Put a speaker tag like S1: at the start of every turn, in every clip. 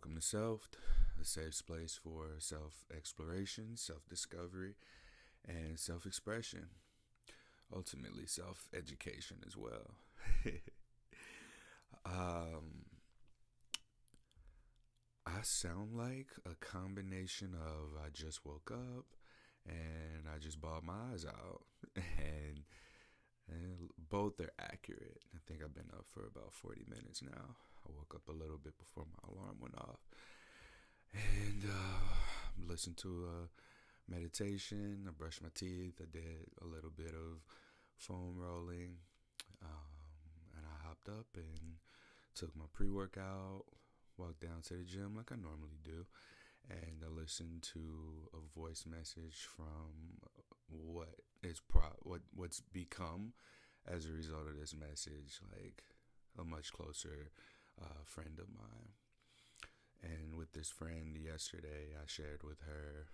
S1: Welcome to Self, a safe space for self exploration, self discovery, and self expression. Ultimately, self education as well. um, I sound like a combination of I just woke up and I just bawled my eyes out, and both are accurate. I think I've been up for about 40 minutes now. I woke up a little bit before my alarm went off and listened to a meditation. I brushed my teeth. I did a little bit of foam rolling, and I hopped up and took my pre-workout, walked down to the gym like I normally do, and I listened to a voice message from what's become as a result of this message, like a much closer friend of mine. And with this friend yesterday, I shared with her,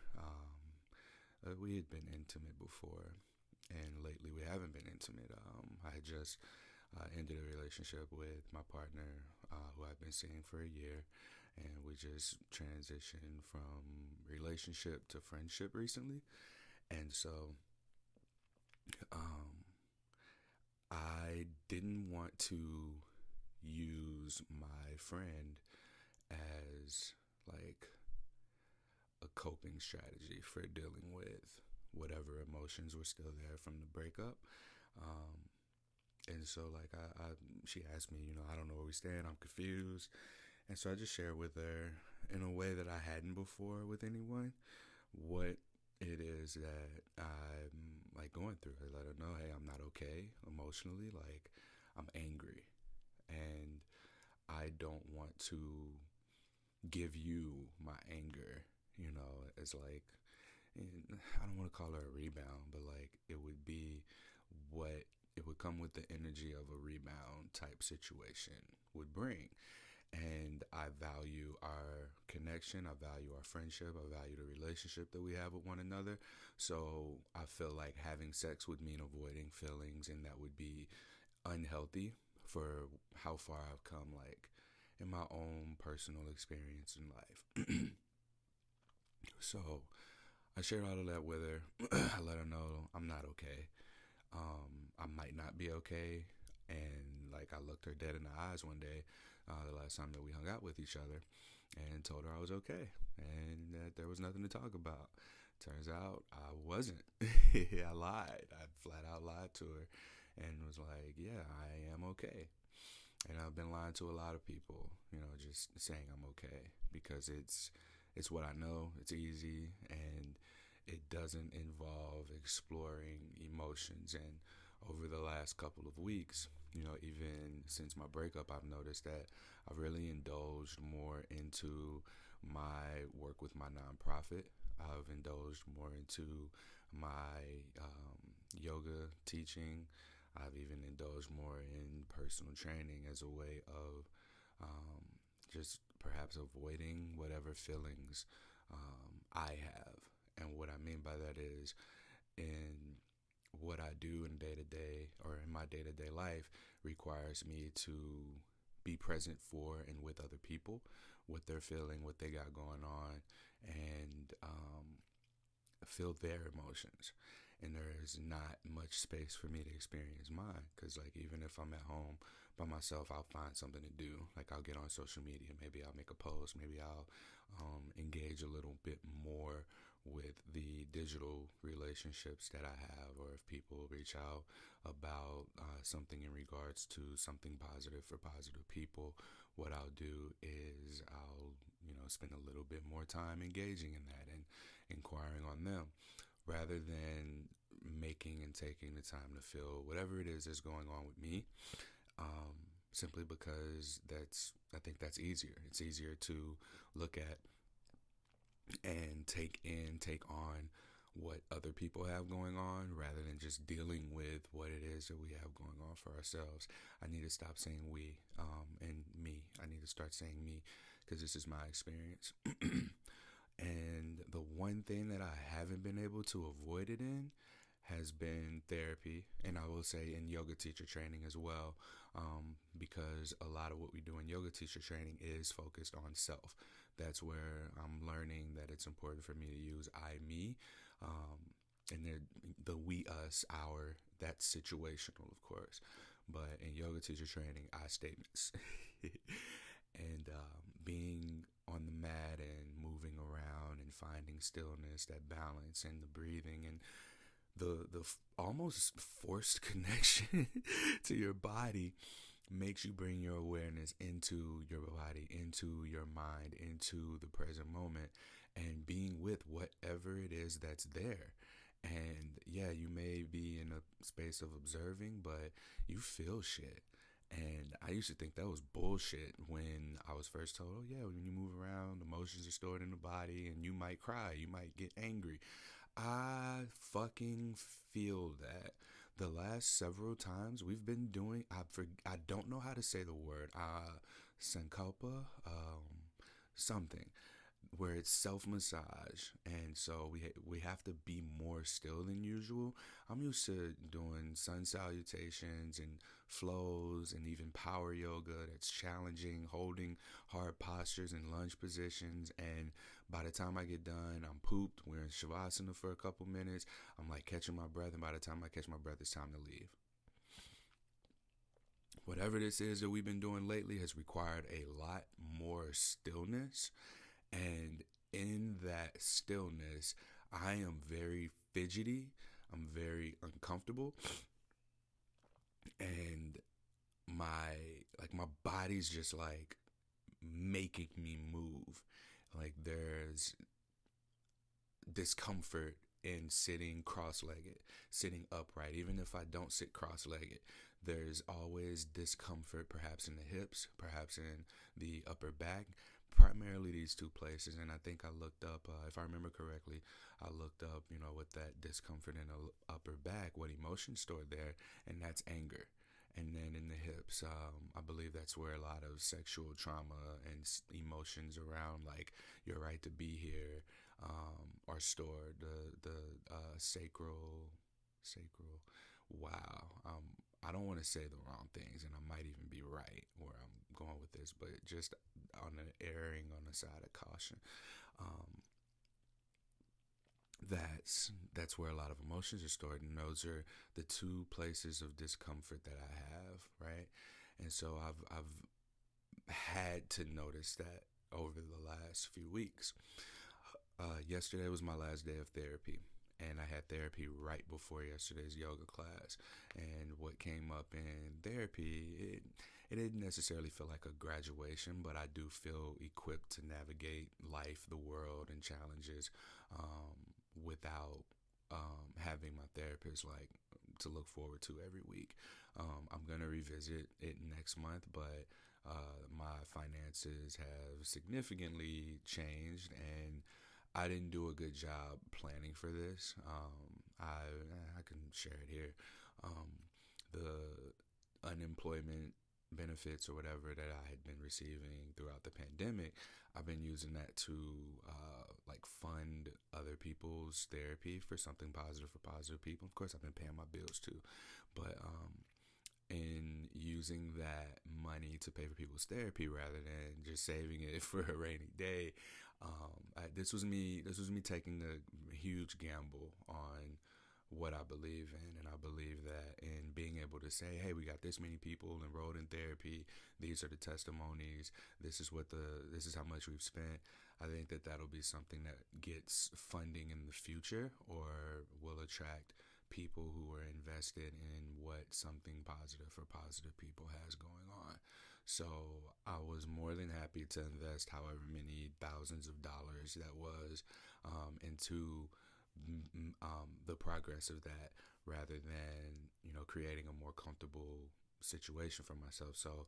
S1: we had been intimate before, and lately we haven't been intimate. I had just ended a relationship with my partner, who I've been seeing for a year, and we just transitioned from relationship to friendship recently. And so, um, I didn't want to use my friend as like a coping strategy for dealing with whatever emotions were still there from the breakup. Um, and so, like, she asked me, I don't know where we stand. I'm confused. And so I just shared with her in a way that I hadn't before with anyone what it is that I'm like going through. I let her know, hey, I'm not okay emotionally. Like, I'm angry, and I don't want to give you my anger, as like, I don't want to call her a rebound, but like it would be what it would come with the energy of a rebound type situation would bring. And I value our connection, I value our friendship, I value the relationship that we have with one another. So I feel like having sex would mean avoiding feelings, and that would be unhealthy for how far I've come, like in my own personal experience in life. So I shared all of that with her. I let her know I'm not okay. I might not be okay. And like I looked her dead in the eyes one day, the last time that we hung out with each other, and told her I was okay and that there was nothing to talk about. Turns out I wasn't. I lied. I flat out lied to her and was like, yeah, I am okay. And I've been lying to a lot of people, just saying I'm okay because it's what I know. It's easy, and it doesn't involve exploring emotions. And over the last couple of weeks, even since my breakup, I've noticed that I've really indulged more into my work with my nonprofit. I've indulged more into my yoga teaching. I've even indulged more in personal training as a way of just perhaps avoiding whatever feelings I have. And what I mean by that is, in what I do in day to day or in my day to day life requires me to be present for and with other people, what they're feeling, what they got going on, and feel their emotions. And there is not much space for me to experience mine, because like even if I'm at home by myself, I'll find something to do. Like I'll get on social media, maybe I'll make a post, maybe I'll engage a little bit more with the digital relationships that I have, or if people reach out about something in regards to something positive for positive people, what I'll do is I'll spend a little bit more time engaging in that and inquiring on them, rather than making and taking the time to feel whatever it is that's going on with me, simply because I think that's easier. It's easier to look at and take on what other people have going on, rather than just dealing with what it is that we have going on for ourselves. I need to stop saying we and me. I need to start saying me, because this is my experience. And the one thing that I haven't been able to avoid it in has been therapy, and I will say in yoga teacher training as well, because a lot of what we do in yoga teacher training is focused on self, That's where I'm learning that it's important for me to use I, me. And then the we, us, our, that's situational, of course. But in yoga teacher training, I statements. And being on the mat and moving around and finding stillness, that balance and the breathing and the almost forced connection to your body makes you bring your awareness into your body, into your mind, into the present moment, and being with whatever it is that's there. And yeah, you may be in a space of observing, but you feel shit. And I used to think that was bullshit when I was first told, oh, yeah, when you move around, emotions are stored in the body and you might cry, you might get angry. I fucking feel that. The last several times we've been doing, I don't know how to say the word, sankalpa, something where it's self massage, and so we have to be more still than usual. I'm used to doing sun salutations and flows and even power yoga that's challenging, holding hard postures and lunge positions. And by the time I get done, I'm pooped. We're in shavasana for a couple minutes. I'm like catching my breath, and by the time I catch my breath, it's time to leave. Whatever this is that we've been doing lately has required a lot more stillness, and in that stillness, I am very fidgety. I'm very uncomfortable. And my body's just like making me move. Like there's discomfort in sitting cross-legged, sitting upright. Even if I don't sit cross-legged, there's always discomfort, perhaps in the hips, perhaps in the upper back, primarily these two places. And I think I looked up, if I remember correctly, I looked up, with that discomfort in the upper back, what emotion stored there, and that's anger. And then in the hips, I believe that's where a lot of sexual trauma and emotions around, like your right to be here, are stored. The sacral. Wow. I don't want to say the wrong things, and I might even be right where I'm going with this, but just on the erring on the side of caution. Um, that's where a lot of emotions are stored, and those are the two places of discomfort that I have, right? And so I've had to notice that over the last few weeks. Yesterday was my last day of therapy, and I had therapy right before yesterday's yoga class. And what came up in therapy, it didn't necessarily feel like a graduation, but I do feel equipped to navigate life, the world, and challenges without having my therapist like to look forward to every week. I'm gonna revisit it next month, but my finances have significantly changed, and I didn't do a good job planning for this. I can share it here. The unemployment benefits or whatever that I had been receiving throughout the pandemic, I've been using that to like fund other people's therapy for something positive for positive people. Of course, I've been paying my bills too, but in using that money to pay for people's therapy rather than just saving it for a rainy day. This was me taking a huge gamble on what I believe in, and I believe that in being able to say, hey, we got this many people enrolled in therapy, these are the testimonies, this is how much we've spent. I think that that'll be something that gets funding in the future, or will attract people who are invested in what something positive for positive people has going on. So I was more than happy to invest however many thousands of dollars that was into the progress of that, rather than creating a more comfortable situation for myself. So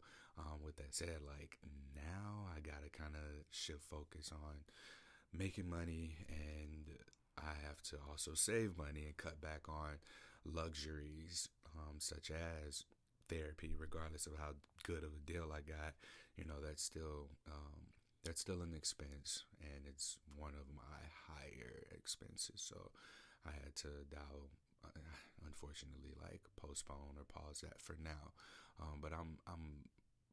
S1: with that said, like now I gotta kind of shift focus on making money, and I have to also save money and cut back on luxuries such as therapy, regardless of how good of a deal I got. That's still an expense, and it's one of my higher expenses. So I had to unfortunately, like postpone or pause that for now. But I'm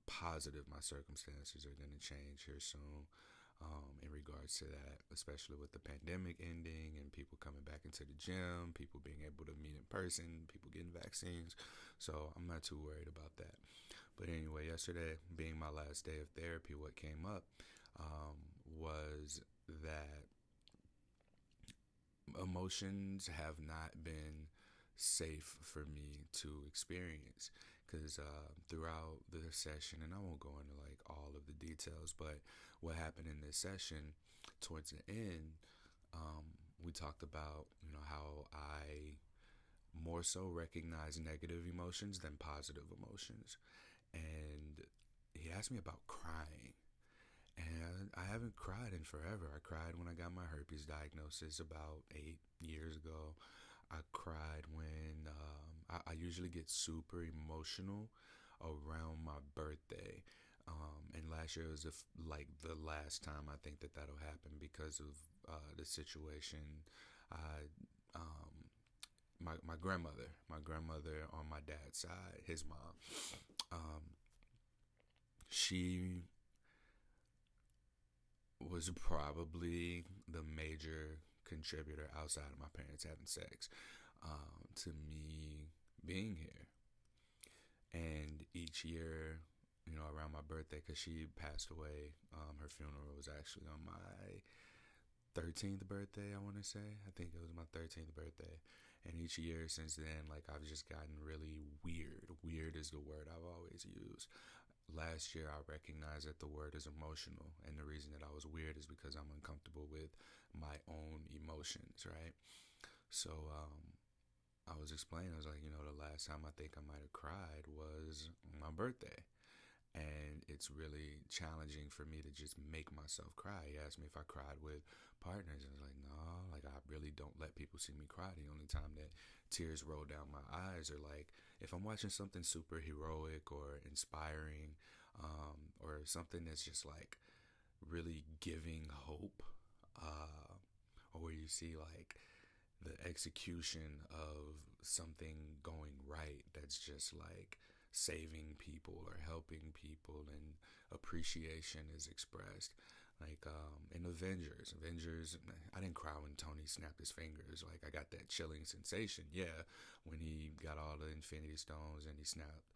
S1: positive my circumstances are going to change here soon. in regards to that, especially with the pandemic ending and people coming back into the gym, people being able to meet in person, people getting vaccines. So I'm not too worried about that. But anyway, yesterday being my last day of therapy, what came up was that emotions have not been safe for me to experience because throughout the session, and I won't go into like all of the details, but what happened in this session towards the end, we talked about how I more so recognize negative emotions than positive emotions, and he asked me about crying. And I haven't cried in forever. I cried when I got my herpes diagnosis about 8 years ago. I cried when I usually get super emotional around my birthday. And last year was like the last time I think that'll happen because of the situation. I, my grandmother on my dad's side, his mom, she was probably the major contributor outside of my parents having sex to me being here. And each year, around my birthday, because she passed away, her funeral was actually on my 13th birthday, I want to say. I think it was my 13th birthday. And each year since then, like, I've just gotten really weird. Weird is the word I've always used. Last year, I recognized that the word is emotional. And the reason that I was weird is because I'm uncomfortable with my own emotions, right? So I was explaining, I was like, the last time I think I might have cried was my birthday. And it's really challenging for me to just make myself cry. He asked me if I cried with partners. I was like, no, like I really don't let people see me cry. The only time that tears roll down my eyes are like if I'm watching something super heroic or inspiring, or something that's just like really giving hope, or where you see like the execution of something going right that's just like saving people or helping people and appreciation is expressed. Like in Avengers, I didn't cry when Tony snapped his fingers. Like I got that chilling sensation. Yeah, when he got all the Infinity Stones and he snapped.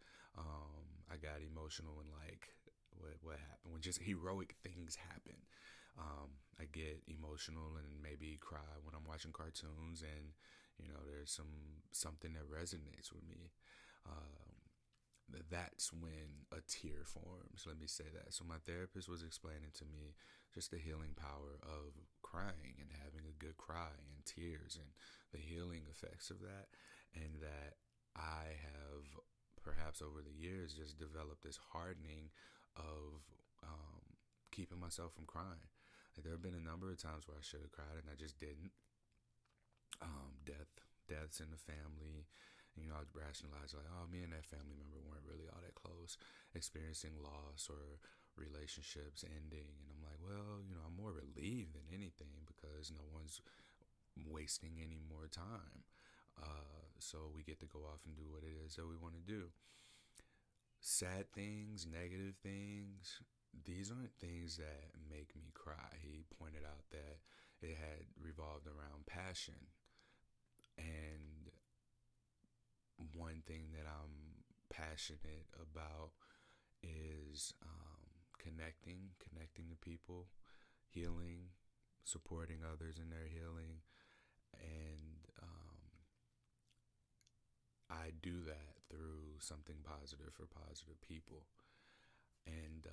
S1: I got emotional when like what happened when just heroic things happen. I get emotional and maybe cry when I'm watching cartoons, and there's something that resonates with me. That's when a tear forms. Let me say that. So my therapist was explaining to me just the healing power of crying and having a good cry and tears and the healing effects of that, and that I have perhaps over the years just developed this hardening of keeping myself from crying. Like, there have been a number of times where I should have cried and I just didn't. Deaths in the family. I'd rationalize like, oh, me and that family member weren't really all that close. Experiencing loss or relationships ending, and I'm like, well, I'm more relieved than anything because no one's wasting any more time. So we get to go off and do what it is that we want to do. Sad things, negative things, these aren't things that make me cry. He pointed out that it had revolved around passion. And one thing that I'm passionate about is connecting to people, healing, supporting others in their healing. And I do that through something positive for positive people. And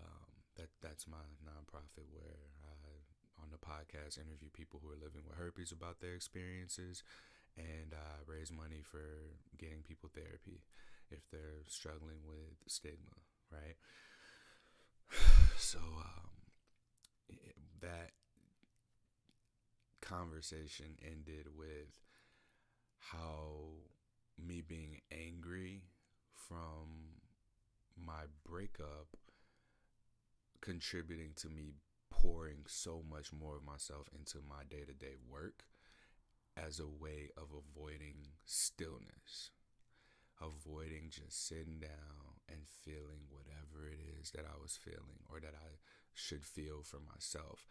S1: that's my nonprofit where I, on the podcast, interview people who are living with herpes about their experiences, and raise money for getting people therapy if they're struggling with stigma, right? So that conversation ended with how me being angry from my breakup contributing to me pouring so much more of myself into my day-to-day work as a way of avoiding stillness, avoiding just sitting down and feeling whatever it is that I was feeling or that I should feel for myself,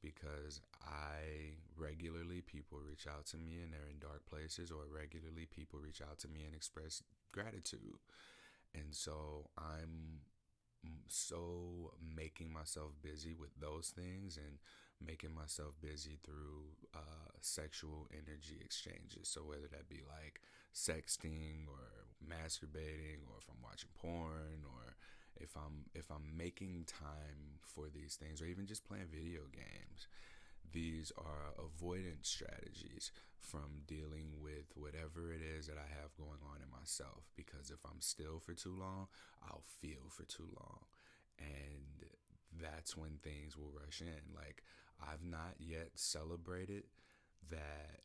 S1: because I regularly, people reach out to me and they're in dark places, or regularly people reach out to me and express gratitude. And so I'm so making myself busy with those things, and making myself busy through sexual energy exchanges. So whether that be like sexting or masturbating, or if I'm watching porn, or if I'm making time for these things, or even just playing video games, these are avoidance strategies from dealing with whatever it is that I have going on in myself. Because if I'm still for too long, I'll feel for too long. And that's when things will rush in. Like, I've not yet celebrated that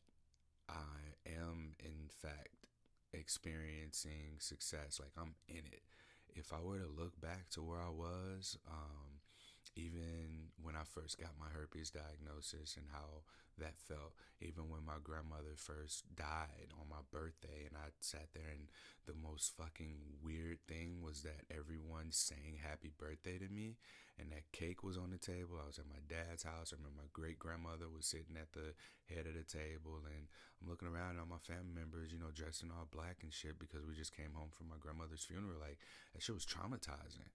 S1: I am, in fact, experiencing success. Like, I'm in it. If I were to look back to where I was, even when I first got my herpes diagnosis and how that felt, even when my grandmother first died on my birthday, and I sat there, and the most fucking weird thing was that everyone sang happy birthday to me, and that cake was on the table. I was at my dad's house. I remember my great grandmother was sitting at the head of the table, and I'm looking around at all my family members, dressed in all black and shit, because we just came home from my grandmother's funeral. Like, that shit was traumatizing.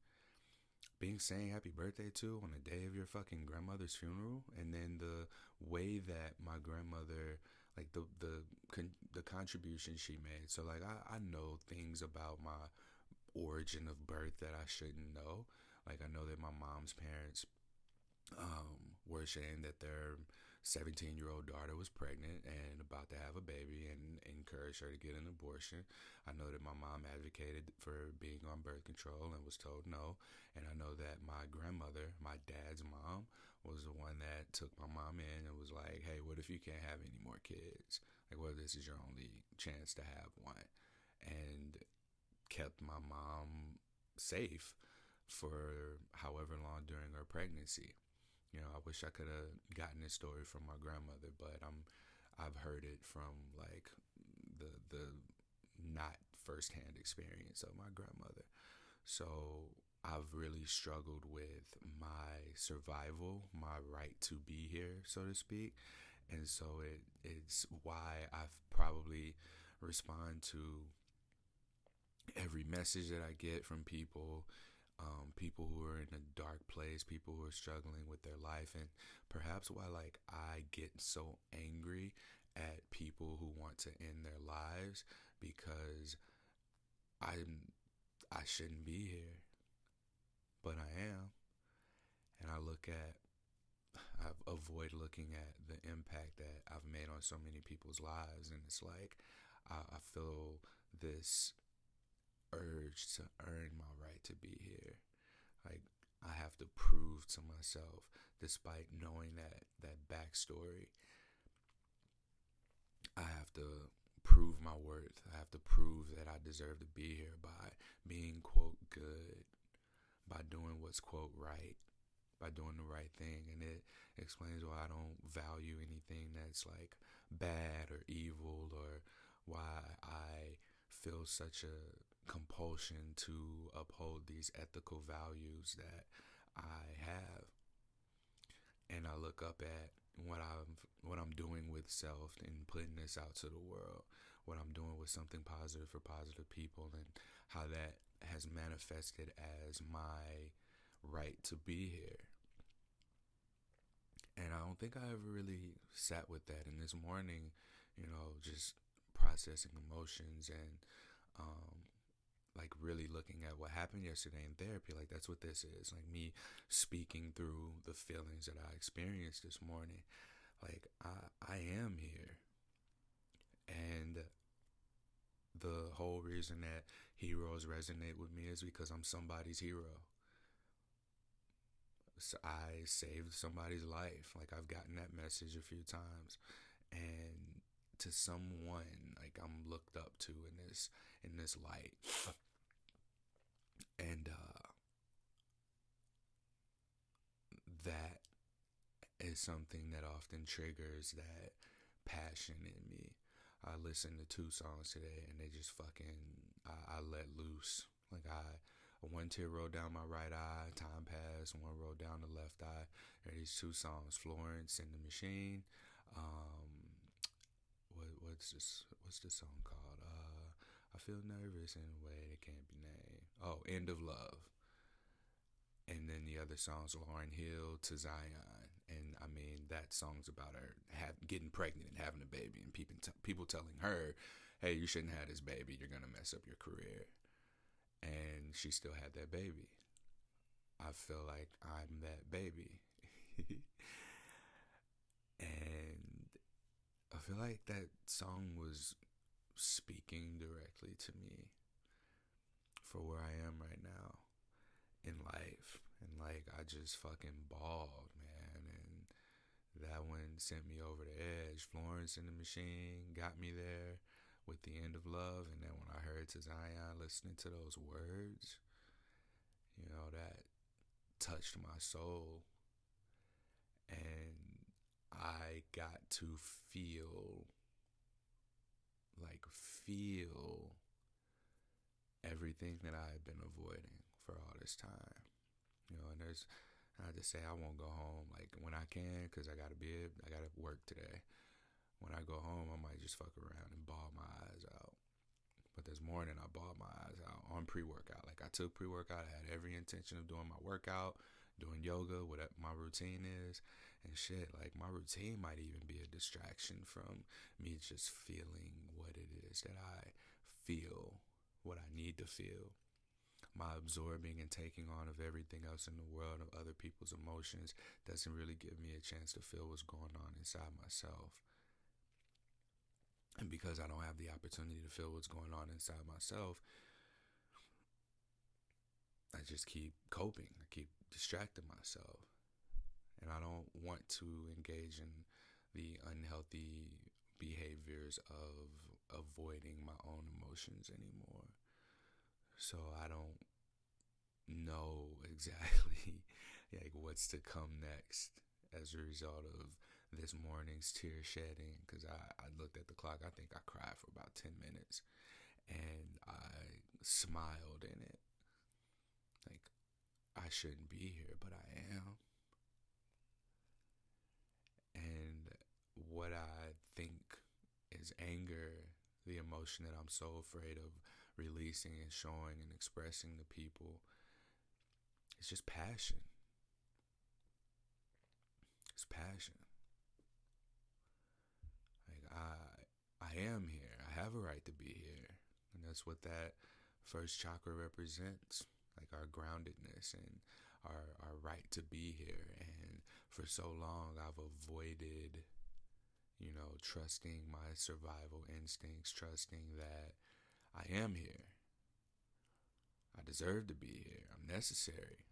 S1: Being saying happy birthday to on the day of your fucking grandmother's funeral, and then the way that my grandmother, like the contribution she made. So like, I know things about my origin of birth that I shouldn't know. Like, I know that my mom's parents were ashamed that their 17-year-old daughter was pregnant and about to have a baby, and encouraged her to get an abortion. I know that my mom advocated for being on birth control and was told no. And I know that my grandmother, my dad's mom, was the one that took my mom in and was like, hey, what if you can't have any more kids? Like, what if this is your only chance to have one? And kept my mom safe for however long during her pregnancy. I wish I could have gotten this story from my grandmother, but I've heard it from like the not firsthand experience of my grandmother. So I've really struggled with my survival, my right to be here, so to speak. And so it's why I've probably respond to every message that I get from people, people who are in a dark place, people who are struggling with their life, and perhaps why like I get so angry at people who want to end their lives, because I shouldn't be here, but I am. And I avoid looking at the impact that I've made on so many people's lives, and it's like I feel this urge to earn my right to be here. Like, I have to prove to myself, despite knowing that backstory, I have to prove my worth. I have to prove that I deserve to be here by being, quote, good, by doing what's, quote, right, by doing the right thing. And it explains why I don't value anything that's like bad or evil, or why I feel such a compulsion to uphold these ethical values that I have. And I look up at what I'm doing with self and putting this out to the world, what I'm doing with something positive for positive people, and how that has manifested as my right to be here. And I don't think I ever really sat with that. And this morning, just processing emotions, and like really looking at what happened yesterday in therapy. Like, that's what this is. Like, me speaking through the feelings that I experienced this morning. Like, I am here. And the whole reason that heroes resonate with me is because I'm somebody's hero. So I saved somebody's life. Like, I've gotten that message a few times. And to someone, like, I'm looked up to in this light. And that is something that often triggers that passion in me. I listened to 2 songs today, and they just fucking, I let loose. Like, I One tear rolled down my right eye. Time passed. One rolled down the left eye. There are these two songs, Florence and the Machine. Um, what's this song called? I feel nervous in a way that can't be named. Oh, End of Love. And then the other song's Lauryn Hill to Zion. And I mean, that song's about her getting pregnant and having a baby, and people telling her, hey, you shouldn't have this baby, you're going to mess up your career. And she still had that baby. I feel like I'm that baby. And I feel like that song was speaking directly to me for where I am right now in life. And like, I just fucking bawled, man. And that one sent me over the edge. Florence and the Machine got me there with the End of Love. And then when I heard To Zion, listening to those words, you know, that touched my soul. And I got to feel everything that I had been avoiding for all this time. You know, and I just say I won't go home like when I can, because I gotta work today. When I go home, I might just fuck around and bawl my eyes out. But this morning, I bawled my eyes out on pre-workout. Like, I took pre-workout. I had every intention of doing my workout, doing yoga, what my routine is, and shit. Like, my routine might even be a distraction from me just feeling what it is that I feel, what I need to feel. My absorbing and taking on of everything else in the world, of other people's emotions, doesn't really give me a chance to feel what's going on inside myself. And because I don't have the opportunity to feel what's going on inside myself, I just keep coping. I keep distracting myself. And I don't want to engage in the unhealthy behaviors of avoiding my own emotions anymore. So I don't know exactly like what's to come next as a result of this morning's tear shedding, because I looked at the clock. I think I cried for about 10 minutes, and I smiled in it. Like, I shouldn't be here, but I am. And what I think is anger, the emotion that I'm so afraid of releasing and showing and expressing to people, it's just passion. It's passion. Like, I am here. I have a right to be here. And that's what that first chakra represents. Like, our groundedness and our right to be here. And for so long, I've avoided, you know, trusting my survival instincts, trusting that I am here. I deserve to be here. I'm necessary.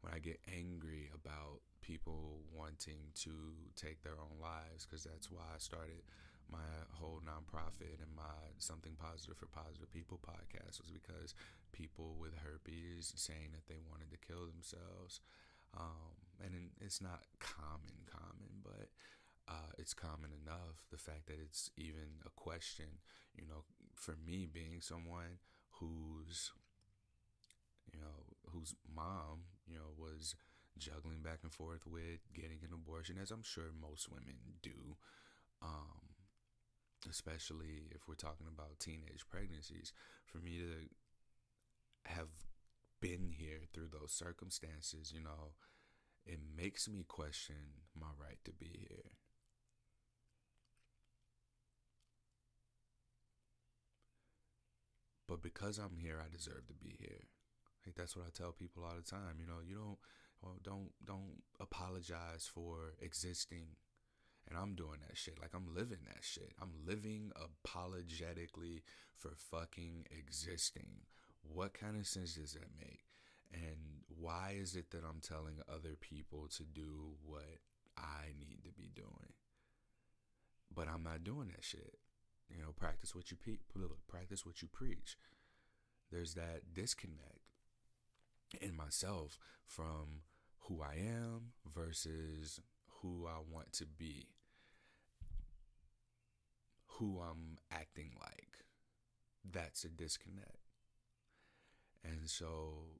S1: When I get angry about people wanting to take their own lives, because that's why I started my whole nonprofit and my Something Positive for Positive People podcast, was because people with herpes saying that they wanted to kill themselves. And it's not common, but it's common enough. The fact that it's even a question, you know, for me being someone whose mom, you know, was juggling back and forth with getting an abortion, as I'm sure most women do, especially if we're talking about teenage pregnancies. For me to have been here through those circumstances, you know, it makes me question my right to be here. But because I'm here, I deserve to be here. Like, that's what I tell people all the time. You know, don't apologize for existing. And I'm doing that shit. Like, I'm living that shit. I'm living apologetically for fucking existing. What kind of sense does that make? And why is it that I'm telling other people to do what I need to be doing? But I'm not doing that shit. You know, practice what you practice what you preach. There's that disconnect in myself from who I am versus who I want to be, who I'm acting like. That's a disconnect. And so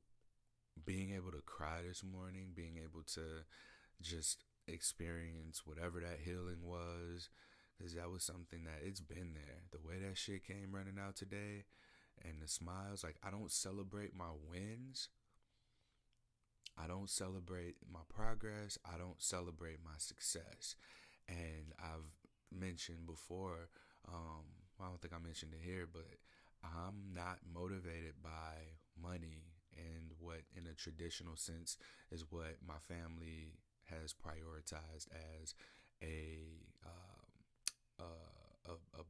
S1: being able to cry this morning, being able to just experience whatever that healing was, because that was something that it's been there. The way that shit came running out today and the smiles, like, I don't celebrate my wins. I don't celebrate my progress. I don't celebrate my success. And I've mentioned before, I don't think I mentioned it here, but I'm not motivated by money and what, in a traditional sense, is what my family has prioritized as a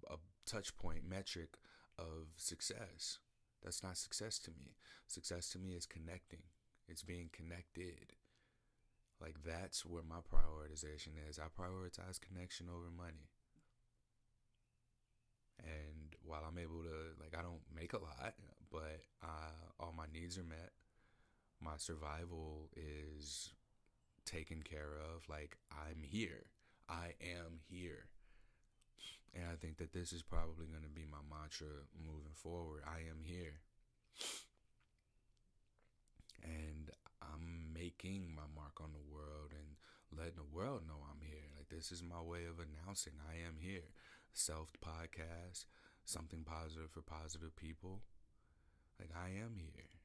S1: a touch point metric of success. That's not success to me. Success to me is connecting. It's being connected. Like, that's where my prioritization is. I prioritize connection over money. And while I'm able to, like, I don't make a lot, but all my needs are met. My survival is taken care of. Like, I'm here. I am here. And I think that this is probably going to be my mantra moving forward. I am here. And I'm making my mark on the world and letting the world know I'm here. Like, this is my way of announcing I am here. Self podcast, something positive for positive people. Like, I am here.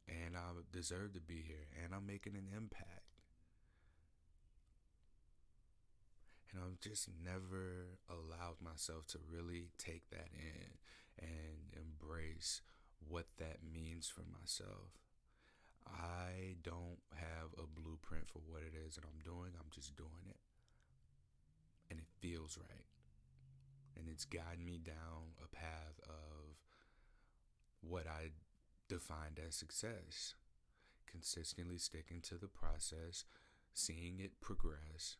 S1: And I deserve to be here. And I'm making an impact. And I've just never allowed myself to really take that in and embrace what that means for myself. I don't have a blueprint for what it is that I'm doing. I'm just doing it. And it feels right. And it's guiding me down a path of what I defined as success. Consistently sticking to the process, seeing it progress,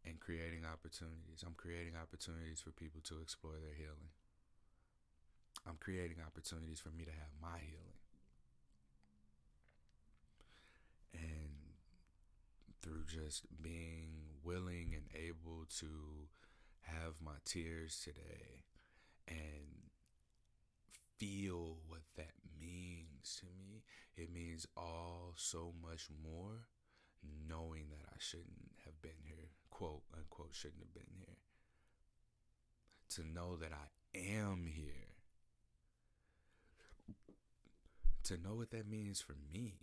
S1: and creating opportunities. I'm creating opportunities for people to explore their healing. I'm creating opportunities for me to have my healing. And through just being willing and able to have my tears today and feel what that means to me, it means all so much more knowing that I shouldn't have been here, quote unquote, shouldn't have been here. To know that I am here. To know what that means for me.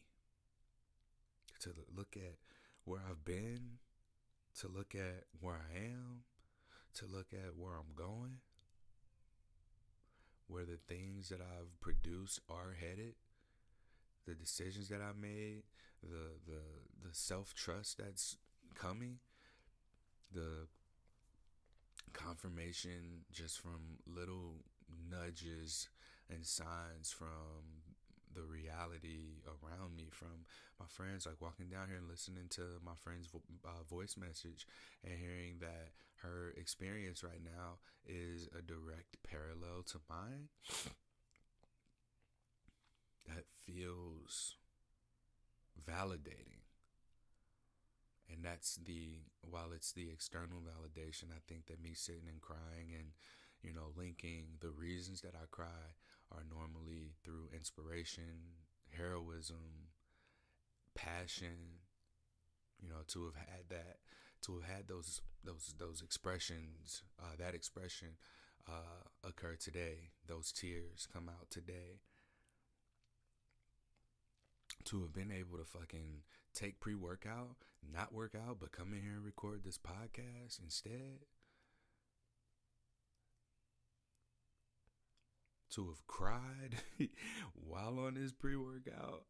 S1: To look at where I've been, to look at where I am, to look at where I'm going, where the things that I've produced are headed, the decisions that I made, the self-trust that's coming, the confirmation just from little nudges and signs from the reality around me, from my friends, like walking down here and listening to my friend's voice message and hearing that her experience right now is a direct parallel to mine. That feels validating. And that's while it's the external validation, I think that me sitting and crying and, linking the reasons that I cry are normally through inspiration, heroism, passion, to have had that, to have had those expressions, that expression occur today, those tears come out today, to have been able to fucking take pre-workout, not work out, but come in here and record this podcast instead. To have cried while on this pre-workout.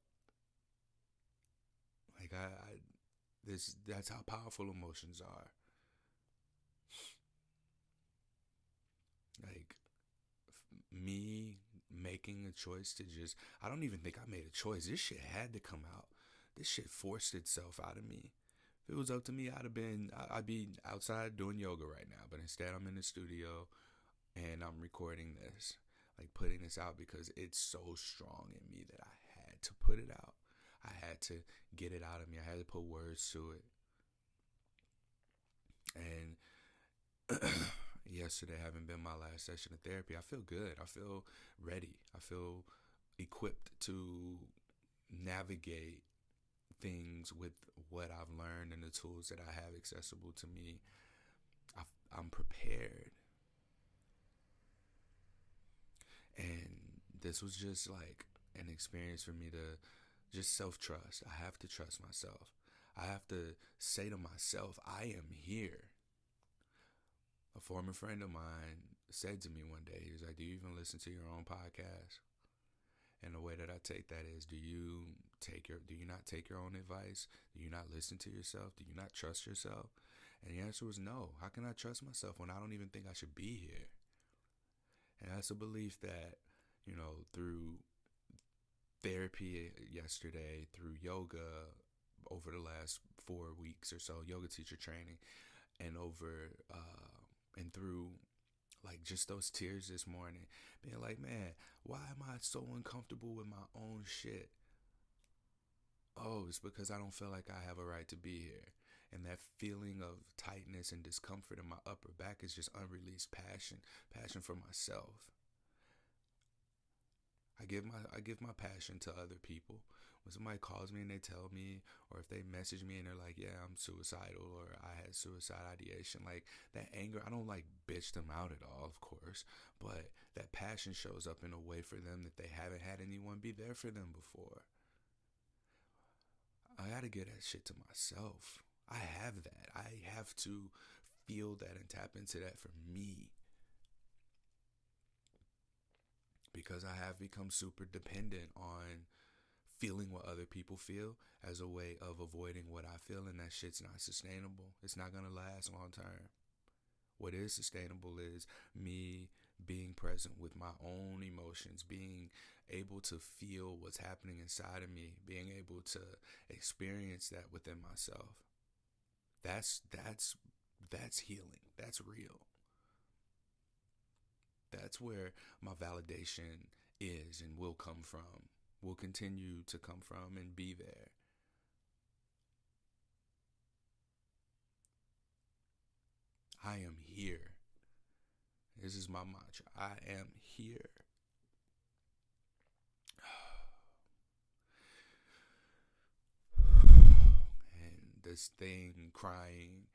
S1: Like, that's how powerful emotions are. Like, me making a choice to just, I don't even think I made a choice. This shit had to come out. This shit forced itself out of me. If it was up to me, I'd be outside doing yoga right now. But instead, I'm in the studio and I'm recording this, like putting this out because it's so strong in me that I had to put it out. I had to get it out of me. I had to put words to it. And yesterday having been my last session of therapy, I feel good. I feel ready. I feel equipped to navigate things with what I've learned and the tools that I have accessible to me. I'm prepared. And this was just like an experience for me to just self trust. I have to trust myself. I have to say to myself, I am here. A former friend of mine said to me one day, he was like, "Do you even listen to your own podcast?" And the way that I take that is, do you not take your own advice? Do you not listen to yourself? Do you not trust yourself? And the answer was no. How can I trust myself when I don't even think I should be here? And that's a belief that, through therapy yesterday, through yoga over the last 4 weeks or so, yoga teacher training, and and through like just those tears this morning, being like, man, why am I so uncomfortable with my own shit? Oh, it's because I don't feel like I have a right to be here. And that feeling of tightness and discomfort in my upper back is just unreleased passion for myself. I give my passion to other people. When somebody calls me and they tell me, or if they message me and they're like, "Yeah, I'm suicidal," or "I had suicide ideation," like that anger, I don't like bitch them out at all, of course, but that passion shows up in a way for them that they haven't had anyone be there for them before. I gotta get that shit to myself. I have that. I have to feel that and tap into that for me, because I have become super dependent on feeling what other people feel as a way of avoiding what I feel, and that shit's not sustainable. It's not gonna last long term. What is sustainable is me being present with my own emotions, being able to feel what's happening inside of me, being able to experience that within myself. That's healing. That's real. That's where my validation is and will come from. Will continue to come from and be there. I am here. This is my mantra. I am here. And this thing, crying,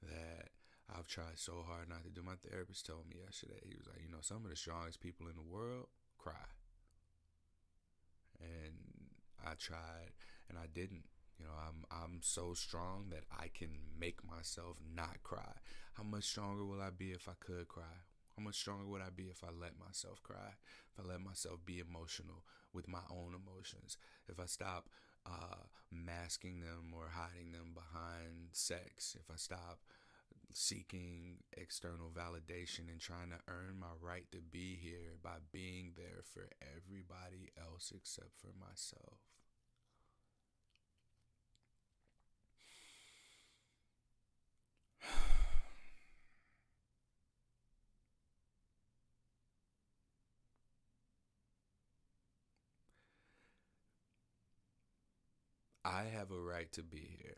S1: that I've tried so hard not to do. My therapist told me yesterday, he was like, some of the strongest people in the world cry. And I tried and I didn't. I'm so strong that I can make myself not cry. How much stronger will I be if I could cry? How much stronger would I be if I let myself cry? If I let myself be emotional with my own emotions? If I stop masking them or hiding them behind sex? If I stop seeking external validation and trying to earn my right to be here by being there for everybody else except for myself? I have a right to be here.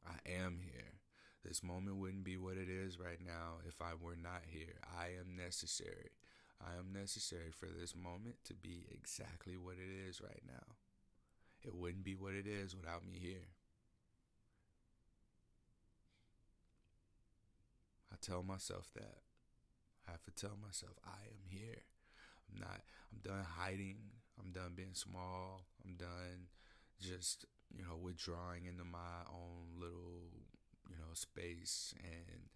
S1: I am here. This moment wouldn't be what it is right now if I were not here. I am necessary. I am necessary for this moment to be exactly what it is right now. It wouldn't be what it is without me here. I tell myself that. I have to tell myself I am here. I'm done hiding. I'm done being small. I'm done just, withdrawing into my own little, space and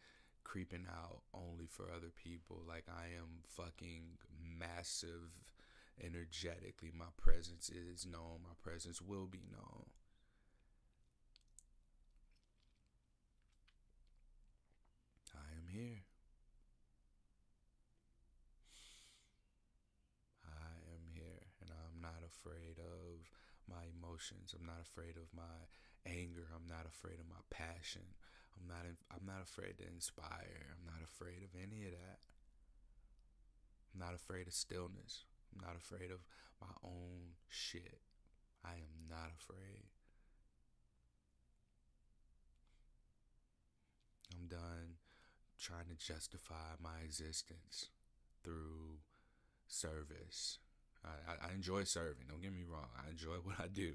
S1: creeping out only for other people. Like, I am fucking massive energetically. My presence is known. My presence will be known. I am here. I am here, and I'm not afraid of my emotions. I'm not afraid of my anger. I'm not afraid of my passion. I'm not afraid to inspire. I'm not afraid of any of that. I'm not afraid of stillness. I'm not afraid of my own shit. I am not afraid. I'm done trying to justify my existence through service. I enjoy serving. Don't get me wrong. I enjoy what I do.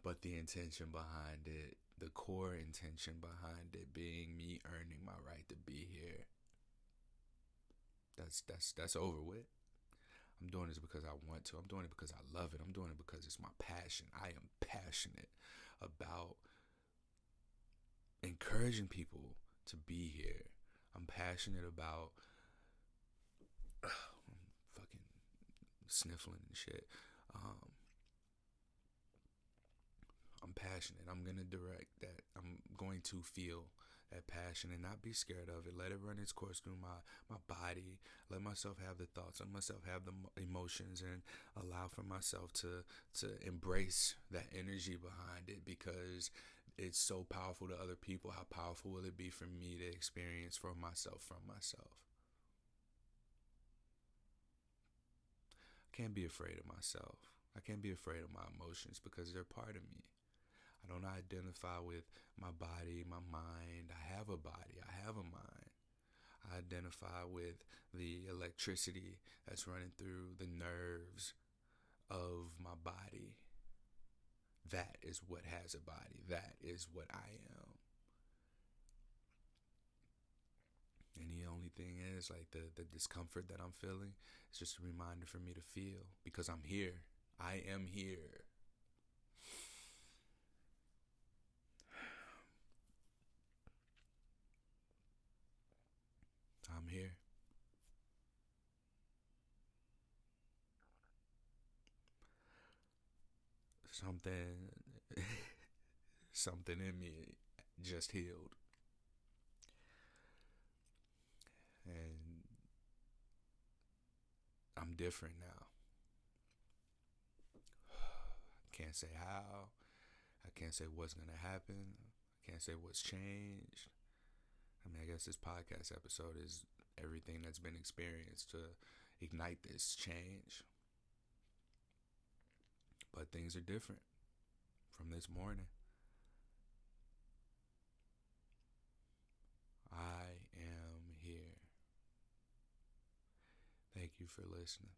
S1: But the intention behind it, the core intention behind it being me earning my right to be here, that's over with. I'm doing this because I want to. I'm doing it because I love it. I'm doing it because it's my passion. I am passionate about encouraging people to be here. I'm passionate about fucking sniffling and shit. I'm passionate. I'm going to direct that. I'm going to feel that passion and not be scared of it. Let it run its course through my body. Let myself have the thoughts. Let myself have the emotions, and allow for myself to embrace that energy behind it, because it's so powerful to other people. How powerful will it be for me to experience from myself? I can't be afraid of myself. I can't be afraid of my emotions because they're part of me. I don't identify with my body, my mind. I have a body, I have a mind. I identify with the electricity that's running through the nerves of my body. That is what has a body. That is what I am. And the only thing is, like, the discomfort that I'm feeling is just a reminder for me to feel, because I'm here. I am here. I'm here. Something something in me just healed. And I'm different now. I can't say how. I can't say what's going to happen. I can't say what's changed. I mean, I guess this podcast episode is everything that's been experienced to ignite this change. But things are different from this morning. I am here. Thank you for listening.